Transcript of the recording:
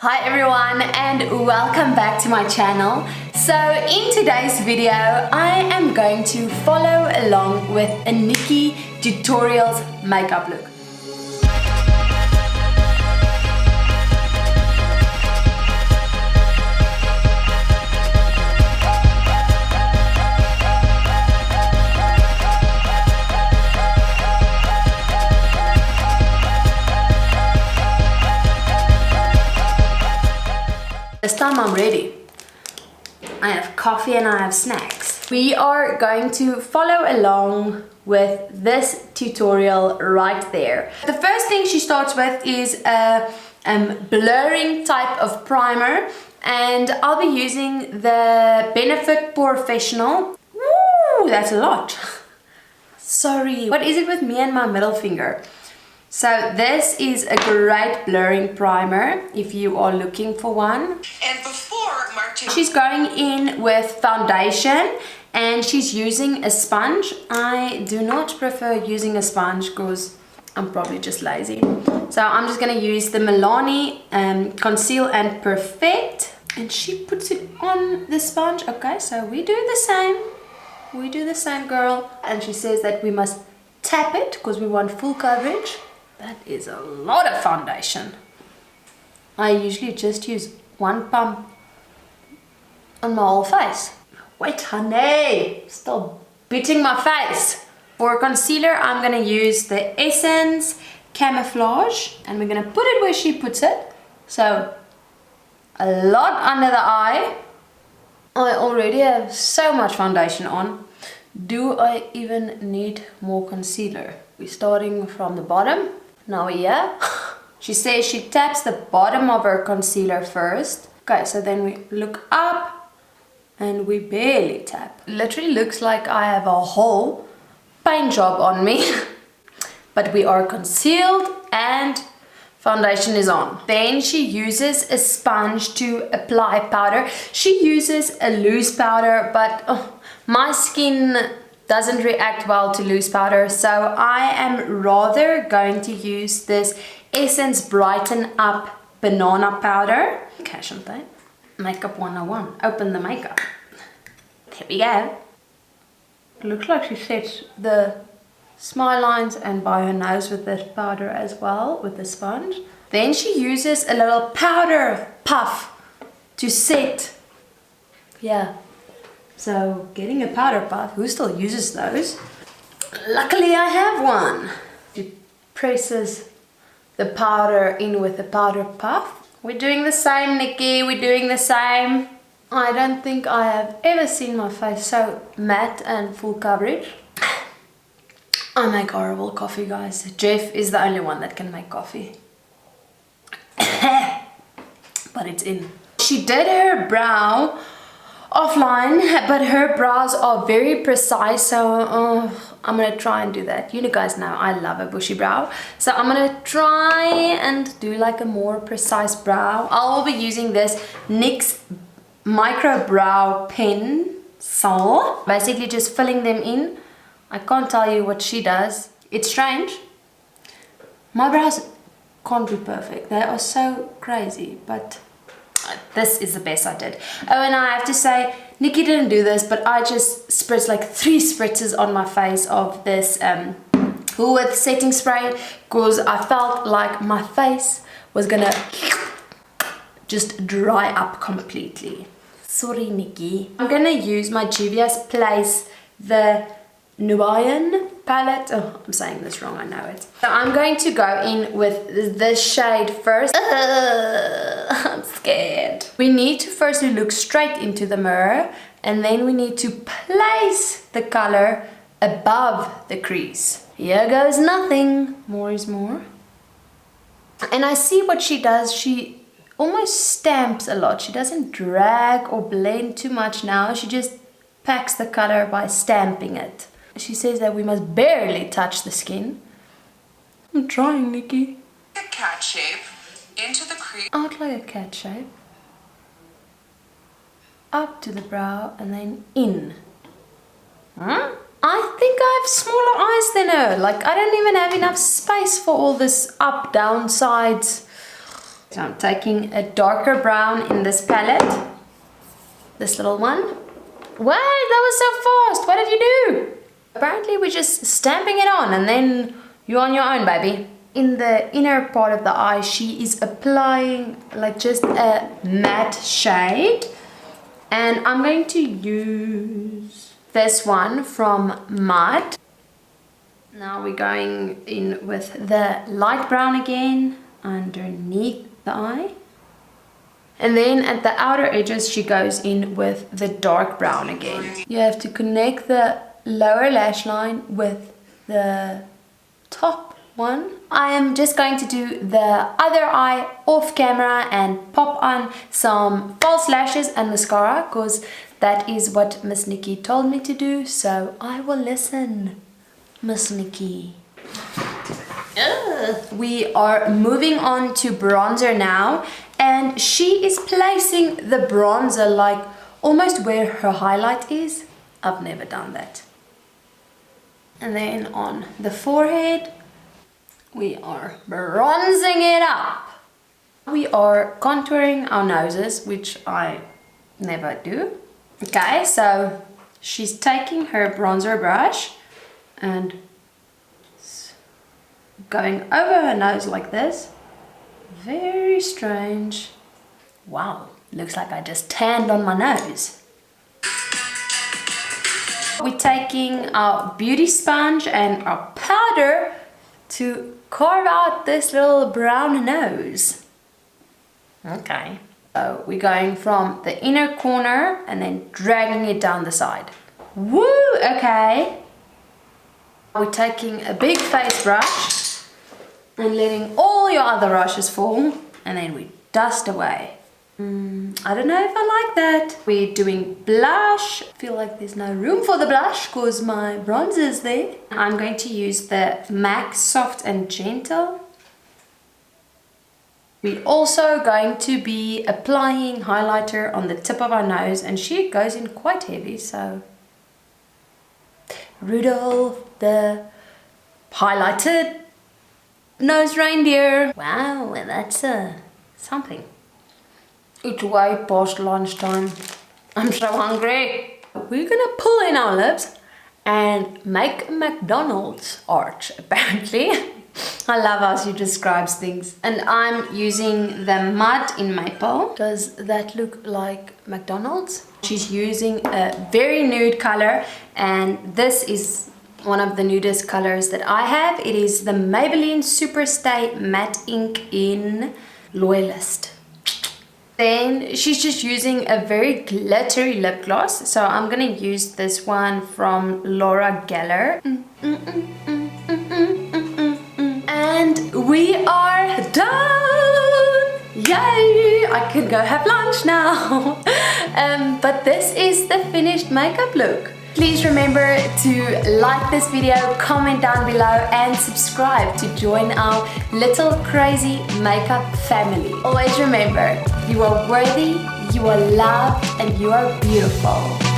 Hi everyone and welcome back to my channel. So in today's video I am going to follow along with a NIKKIETutorials makeup look. This time I'm ready. I have coffee and I have snacks. We are going to follow along with this tutorial right there. The first thing she starts with is a blurring type of primer, and I'll be using the Benefit Professional. Woo, that's a lot. Sorry, what is it with me and my middle finger? So this is a great blurring primer if you are looking for one. And before she's going in with foundation and she's using a sponge. I do not prefer using a sponge because I'm probably just lazy. So I'm just going to use the Milani Conceal and Perfect, and she puts it on the sponge. Okay, so we do the same. We do the same, girl. And she says that we must tap it because we want full coverage. That is a lot of foundation. I usually just use one pump on my whole face. Wait, honey, still beating my face. For concealer, I'm gonna use the Essence Camouflage, and we're gonna put it where she puts it. So, a lot under the eye. I already have so much foundation on. Do I even need more concealer? We're starting from the bottom. Now here, she says she taps the bottom of her concealer first. Okay, so then we look up and we barely tap. Literally looks like I have a whole paint job on me. But we are concealed and foundation is on. Then she uses a sponge to apply powder. She uses a loose powder, but my skin doesn't react well to loose powder, so I am rather going to use this Essence Brighten Up Banana Powder. Okay, Chante. Makeup 101. Open the makeup. There we go. It looks like she sets the smile lines and by her nose with this powder as well, with the sponge. Then she uses a little powder puff to set. Yeah. So getting a powder puff, who still uses those? Luckily I have one. She presses the powder in with the powder puff. We're doing the same, Nikki, we're doing the same. I don't think I have ever seen my face so matte and full coverage. I make horrible coffee, guys. Jeff is the only one that can make coffee. But it's in. She did her brow offline, but her brows are very precise, so I'm gonna try and do that. You guys know I love a bushy brow, so I'm gonna try and do like a more precise brow. I'll be using this NYX micro brow pencil, basically just filling them in. I can't tell you what she does. It's strange. My brows can't be perfect. They are so crazy, but this is the best I did. Oh, and I have to say, Nikki didn't do this, but I just spritzed like 3 spritzes on my face of this with setting spray, because I felt like my face was gonna just dry up completely. Sorry, Nikki. I'm gonna use my Juvia's Place, the Nubian palette. Oh, I'm saying this wrong, I know it. So I'm going to go in with this shade first. I'm scared. We need to firstly look straight into the mirror, and then we need to place the color above the crease. Here goes nothing. More is more. And I see what she does. She almost stamps a lot. She doesn't drag or blend too much now. She just packs the color by stamping it. She says that we must barely touch the skin. I'm trying, Nikki. A cat shape into the crease. Out like a cat shape. Up to the brow and then in. Huh? I think I have smaller eyes than her. Like, I don't even have enough space for all this up, down, sides. So I'm taking a darker brown in this palette. This little one. Wow, that was so fast. What did you do? Apparently we're just stamping it on and then you're on your own, baby. In the inner part of the eye, she is applying like just a matte shade. And I'm going to use this one from Mud. Now we're going in with the light brown again underneath the eye. And then at the outer edges, she goes in with the dark brown again. You have to connect the lower lash line with the top one. I am just going to do the other eye off camera and pop on some false lashes and mascara because that is what Miss Nikki told me to do. So I will listen, Miss Nikki. We are moving on to bronzer now, and she is placing the bronzer like almost where her highlight is. I've never done that. And then on the forehead, we are bronzing it up. We are contouring our noses, which I never do. Okay, so she's taking her bronzer brush and going over her nose like this. Very strange. Wow, looks like I just tanned on my nose. We're taking our beauty sponge and our powder to carve out this little brown nose. Okay. So we're going from the inner corner and then dragging it down the side. Woo, okay. We're taking a big face brush and letting all your other brushes fall, and then we dust away. I don't know if I like that. We're doing blush. I feel like there's no room for the blush because my bronzer is there. I'm going to use the MAC Soft and Gentle. We're also going to be applying highlighter on the tip of our nose, and she goes in quite heavy, so Rudolph the highlighted nose reindeer. Wow, that's something. It's way past lunchtime. I'm so hungry. We're gonna pull in our lips and make a McDonald's arch, apparently. I love how she describes things. And I'm using the Mud in Maple. Does that look like McDonald's? She's using a very nude color, and this is one of the nudist colors that I have. It is the Maybelline Superstay Matte Ink in Loyalist. Then she's just using a very glittery lip gloss, so I'm gonna use this one from Laura Geller. And we are done! Yay! I can go have lunch now. But this is the finished makeup look. Please remember to like this video, comment down below and subscribe to join our little crazy makeup family. Always remember, you are worthy, you are loved, and you are beautiful.